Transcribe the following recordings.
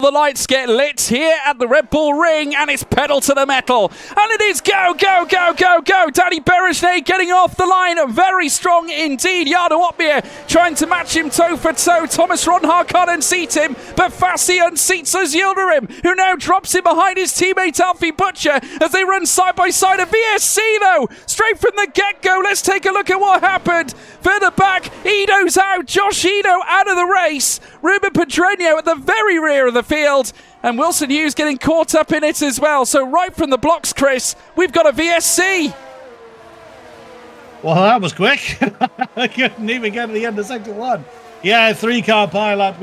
The lights get lit here at the Red Bull Ring, and it's pedal to the metal. And it is go, go, go, go, go. Danny Berejnay getting off the line. Very strong indeed. Jarno Opmeer trying to match him toe for toe. Thomas Ronhaar can't unseat him, but Fassi unseats Yildirim, who now drops him behind his teammate Alfie Butcher as they run side by side. A VSC though, straight from the get-go. Let's take a look at what happened. Further back, Ido's out. Josh Ido out of the race. Ruben Pedreño at the very rear of the field, and Wilson Hughes getting caught up in it as well. So right from the blocks, Chris, we've got a VSC. Well, that was quick. I couldn't even get to the end of sector one. Yeah, three-car pile-up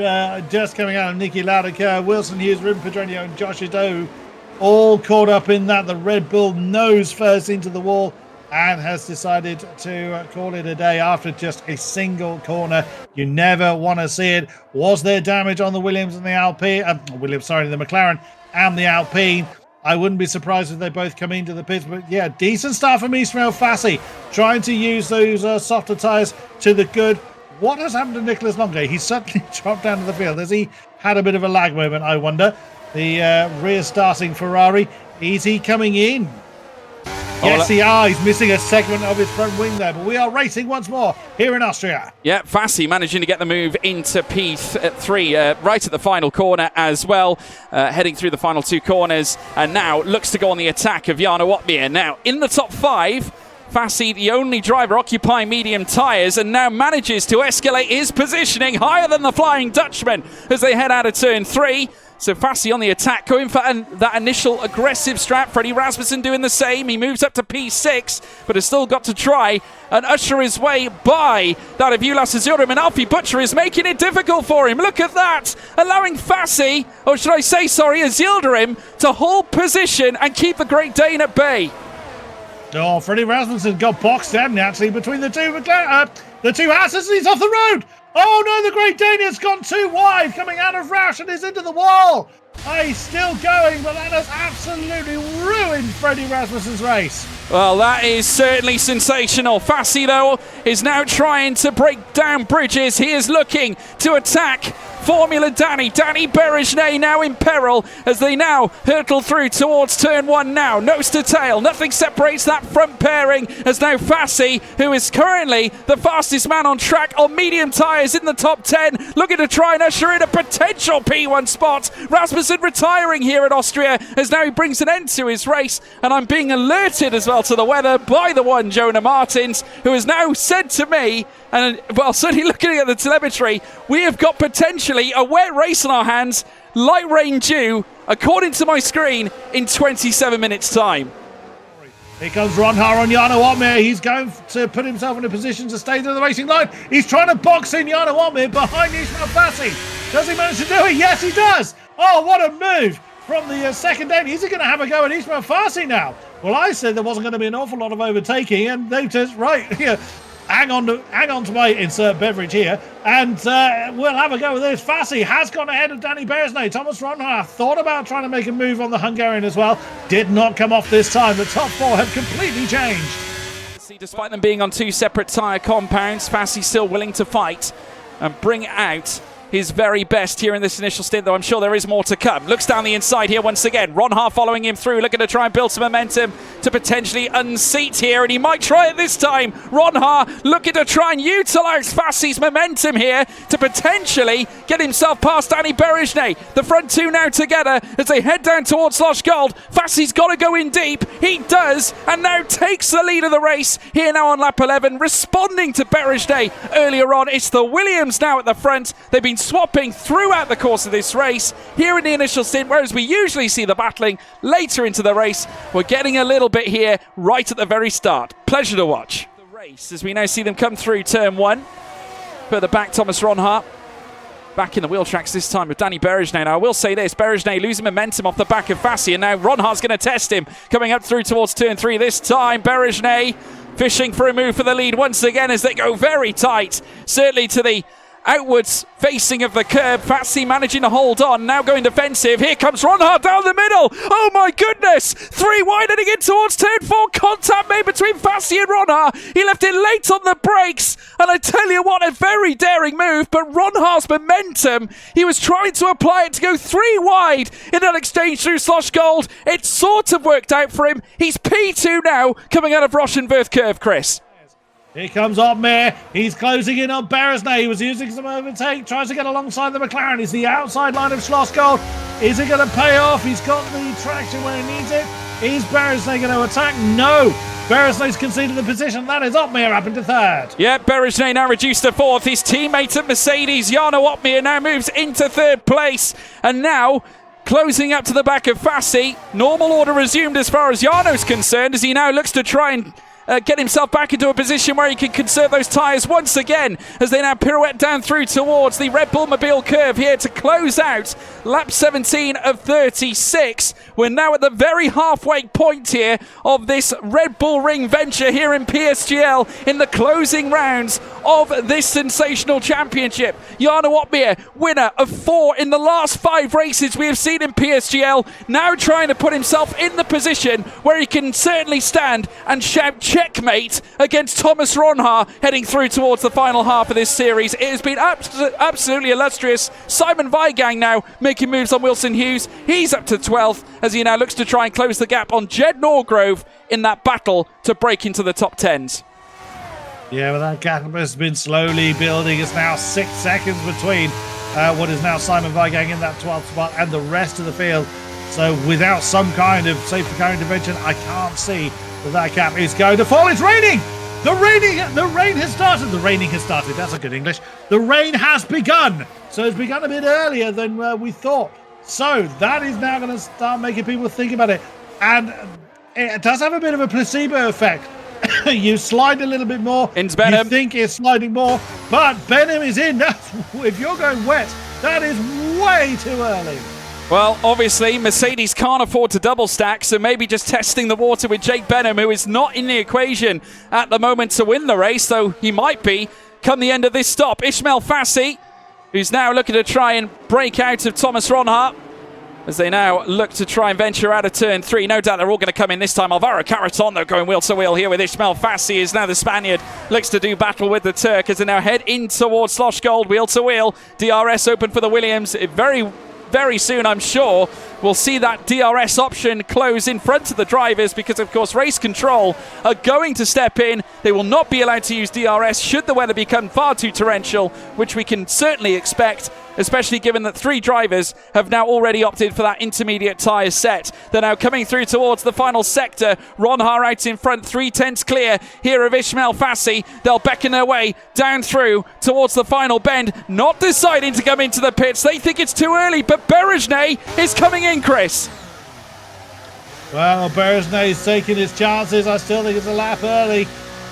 just coming out of Nicky Lauda, Wilson Hughes, Ruben Pedreño and Josh Ido all caught up in that. The Red Bull nose first into the wall and has decided to call it a day after just a single corner. You never want to see it. Was there damage on the Williams and the Alpine? The McLaren and the Alpine? I wouldn't be surprised if they both come into the pits. But yeah, decent start from Ismail Fassi, trying to use those softer tyres to the good. What has happened to Nicholas Longley? He's suddenly dropped down to the field. Has he had a bit of a lag moment, I wonder? The rear starting Ferrari. Is he coming in? Yes, he's missing a segment of his front wing there, but we are racing once more here in Austria. Yeah, Fassi managing to get the move into P3 right at the final corner as well, heading through the final two corners, and now looks to go on the attack of Jarno Opmeer. Now, in the top five, Fassi, the only driver occupying medium tyres, and now manages to escalate his positioning higher than the Flying Dutchman as they head out of turn 3. So Fassi on the attack, going for that initial aggressive strat. Freddie Rasmussen doing the same. He moves up to P6, but has still got to try and usher his way by that of Ulas Yildirim, and Alfie Butcher is making it difficult for him. Look at that, allowing Fassi, or should I say, Yildirim, to hold position and keep the Great Dane at bay. Oh, Freddie Rasmussen got boxed down actually between the two houses, and he's off the road. Oh no, the Great Dane has gone too wide, coming out of Roush and is into the wall. He's still going, but that has absolutely ruined Freddie Rasmussen's race. Well, that is certainly sensational. Fassi, though, is now trying to break down bridges. He is looking to attack Formula Danny Berejnay now in peril as they now hurtle through towards turn 1 now. Nose to tail, nothing separates that front pairing as now Fassi, who is currently the fastest man on track on medium tyres in the top 10, looking to try and usher in a potential P1 spot. Rasmussen retiring here at Austria as now he brings an end to his race, and I'm being alerted as well to the weather by the one Jonah Martins, who has now said to me, and well, certainly looking at the telemetry, we have got potentially a wet race on our hands, light rain due, according to my screen, in 27 minutes time. Here comes Ronhaar on Jarno Opmeer. He's going to put himself in a position to stay to the racing line. He's trying to box in Jarno Opmeer behind Ismail Fassi. Does he manage to do it? Yes, he does. Oh, what a move from the second Dane. Is he going to have a go at Ismail Fassi now? Well, I said there wasn't going to be an awful lot of overtaking, and they've just, right, here, hang on to my insert beverage here, and we'll have a go with this. Fassi has gone ahead of Danny Berejnay. Thomas Ronhaar thought about trying to make a move on the Hungarian as well. Did not come off this time. The top four have completely changed. Despite them being on two separate tyre compounds, Fassi still willing to fight and bring out his very best here in this initial stint, though I'm sure there is more to come. Looks down the inside here once again. Ronhaar following him through, looking to try and build some momentum to potentially unseat here, and he might try it this time. Ronhaar looking to try and utilise Fassi's momentum here to potentially get himself past Danny Berejnay. The front two now together as they head down towards Losh Gold. Fassi's got to go in deep. He does, and now takes the lead of the race here now on lap 11, responding to Berejnay earlier on. It's the Williams now at the front. They've been swapping throughout the course of this race here in the initial stint, whereas we usually see the battling later into the race. We're getting a little bit here right at the very start. Pleasure to watch the race as we now see them come through turn 1. Further back, Thomas Ronhaar back in the wheel tracks this time with Danny Berejnay. Now, I will say this, Berejnay losing momentum off the back of Fassi, and now Ronhaar's going to test him coming up through towards turn 3 this time. Berejnay fishing for a move for the lead once again as they go very tight, certainly to the outwards facing of the curb. Fassi managing to hold on, now going defensive. Here comes Ronhard down the middle. Oh my goodness! 3 wide heading in towards turn 4. Contact made between Fassi and Ronhard. He left it late on the brakes, and I tell you what, a very daring move, but Ronhard's momentum, he was trying to apply it to go 3 wide in an exchange through Slosh Gold. It sort of worked out for him. He's P2 now, coming out of Roshenworth curve, Chris. Here comes Otmere. He's closing in on Beresnay. He was using some overtake. Tries to get alongside the McLaren. It's the outside line of Schloss Gold. Is it going to pay off? He's got the traction where he needs it. Is Beresnay going to attack? No. Beresnay's conceded the position. That is Otmere up into third. Yeah, Beresnay now reduced to fourth. His teammate at Mercedes, Jarno Otmere, now moves into third place. And now, closing up to the back of Fassi. Normal order resumed as far as Jarno's concerned, as he now looks to try and get himself back into a position where he can conserve those tyres once again as they now pirouette down through towards the Red Bull Mobile curve here to close out lap 17 of 36. We're now at the very halfway point here of this Red Bull Ring venture here in PSGL in the closing rounds of this sensational championship. Jarno Otmere, winner of 4 in the last 5 races we have seen in PSGL, now trying to put himself in the position where he can certainly stand and shout checkmate against Thomas Ronhard heading through towards the final half of this series. It has been absolutely illustrious. Simon Weigang now making moves on Wilson Hughes. He's up to 12th as he now looks to try and close the gap on Jed Norgrove in that battle to break into the top 10s. Yeah, well, that gap has been slowly building. It's now 6 seconds between what is now Simon Weigang in that 12th spot and the rest of the field. So without some kind of safety car intervention, I can't see that gap is going to fall. It's raining! The rain has started. The raining has started. That's a good English. The rain has begun. So it's begun a bit earlier than we thought. So that is now going to start making people think about it. And it does have a bit of a placebo effect. You slide a little bit more. You think it's sliding more. But Benham is in. If you're going wet, that is way too early. Well, obviously, Mercedes can't afford to double stack, so maybe just testing the water with Jake Benham, who is not in the equation at the moment to win the race, though he might be come the end of this stop. Ismail Fassi, who's now looking to try and break out of Thomas Ronhard, as they now look to try and venture out of turn 3. No doubt they're all going to come in this time. Alvaro Caraton, though, going wheel to wheel here with Ismail Fassi, is now the Spaniard. Looks to do battle with the Turk as they now head in towards Slosh Gold, wheel to wheel. DRS open for the Williams. Very soon, I'm sure, we'll see that DRS option close in front of the drivers because, of course, race control are going to step in. They will not be allowed to use DRS should the weather become far too torrential, which we can certainly expect, especially given that 3 drivers have now already opted for that intermediate tyre set. They're now coming through towards the final sector. Ronhard out in front, 3/10 clear here of Ismail Fassi. They'll beckon their way down through towards the final bend, not deciding to come into the pits. They think it's too early, but Beresnay is coming in, Chris. Well, Beresnay is taking his chances. I still think it's a lap early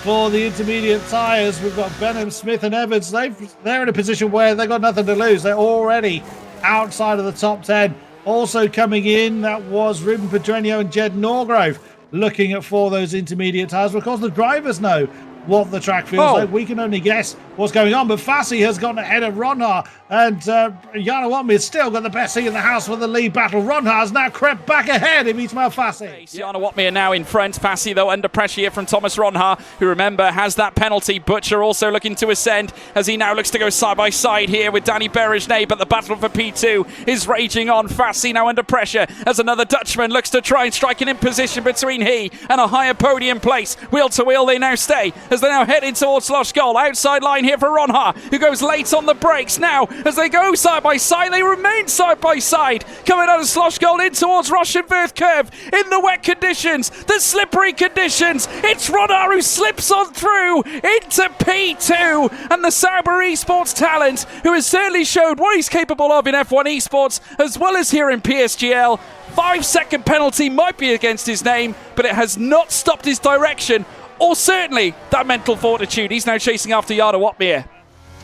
for the intermediate tyres. We've got Benham, Smith and Evans. They're in a position where they've got nothing to lose. They're already outside of the top 10. Also coming in, that was Ruben Pedreño and Jed Norgrove looking at for those intermediate tyres. But of course, the drivers know what the track feels like. We can only guess what's going on. But Fassi has gotten ahead of Ronhard. And Jarno Otmere's still got the best seat in the house for the lead battle. Ronhard's now crept back ahead of Ismail Fassi. Jarno Otmere now in front. Fassi, though, under pressure here from Thomas Ronhard, who, remember, has that penalty. Butcher also looking to ascend as he now looks to go side by side here with Danny Beresnay. But the battle for P2 is raging on. Fassi now under pressure as another Dutchman looks to try and strike an imposition between he and a higher podium place. Wheel to wheel they now stay as they now head in towards Slosh Gold. Outside line here for Ronhard, who goes late on the brakes. Now, as they go side by side, they remain side by side. Coming out of Slosh Gold in towards Roshenworth curve in the wet conditions, the slippery conditions. It's Ronhard who slips on through into P2, and the Sauber Esports talent, who has certainly showed what he's capable of in F1 Esports as well as here in PSGL. 5-second penalty might be against his name, but it has not stopped his direction, or certainly that mental fortitude. He's now chasing after Jarno Otmere.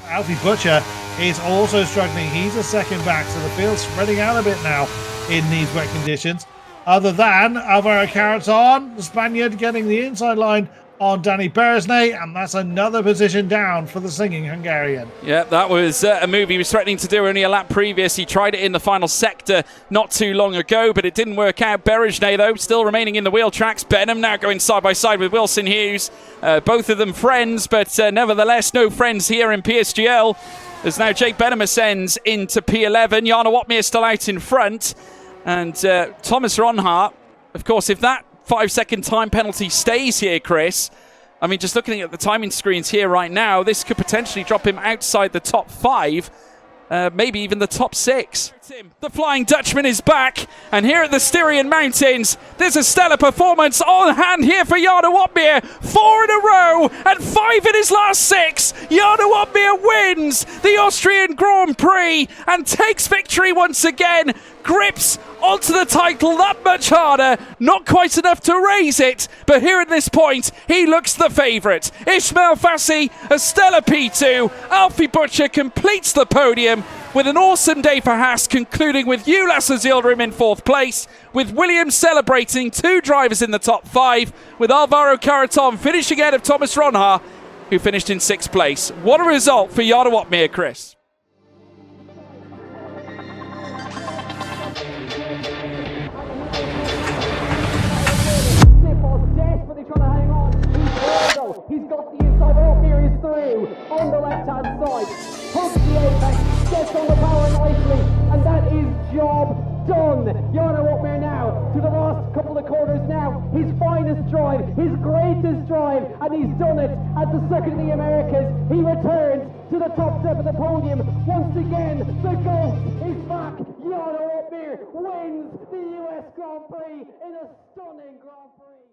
Alfie Butcher is also struggling. He's a second back, so the field's spreading out a bit now in these wet conditions. Other than Alvaro Caraton, the Spaniard, getting the inside line on Danny Beresnay, and that's another position down for the singing Hungarian. Yeah, that was a move he was threatening to do only a lap previous. He tried it in the final sector not too long ago, but it didn't work out. Beresnay, though, still remaining in the wheel tracks. Benham now going side by side with Wilson Hughes. Both of them friends, but nevertheless no friends here in PSGL. As now Jake Benham ascends into P11. Jarno Opmeer still out in front. And Thomas Ronhart, of course, if that 5-second time penalty stays here, Chris, I mean, just looking at the timing screens here right now, this could potentially drop him outside the top 5, maybe even the top 6. The Flying Dutchman is back, and here at the Styrian Mountains, there's a stellar performance on hand here for Jarno Opmeer. 4 in a row, and 5 in his last 6. Jarno Opmeer wins the Austrian Grand Prix and takes victory once again. Grips onto the title that much harder, not quite enough to raise it, but here at this point, he looks the favourite. Ismail Fassi, a stellar P2. Alfie Butcher completes the podium with an awesome day for Haas, concluding with Ulas Yildirim in 4th place, with Williams celebrating 2 drivers in the top 5, with Alvaro Caraton finishing ahead of Thomas Ronhart, who finished in 6th place. What a result for Jarno Opmeer, Chris. He's got the inside, Opmeer is through on the left-hand side. Hugs the apex, gets on the power nicely, and that is job done. Jarno Opmeer now to the last couple of corners now. His finest drive, his greatest drive, and he's done it at the Circuit of the Americas. He returns to the top step of the podium. Once again, the GOAT is back. Jarno Opmeer wins the US Grand Prix in a stunning Grand Prix.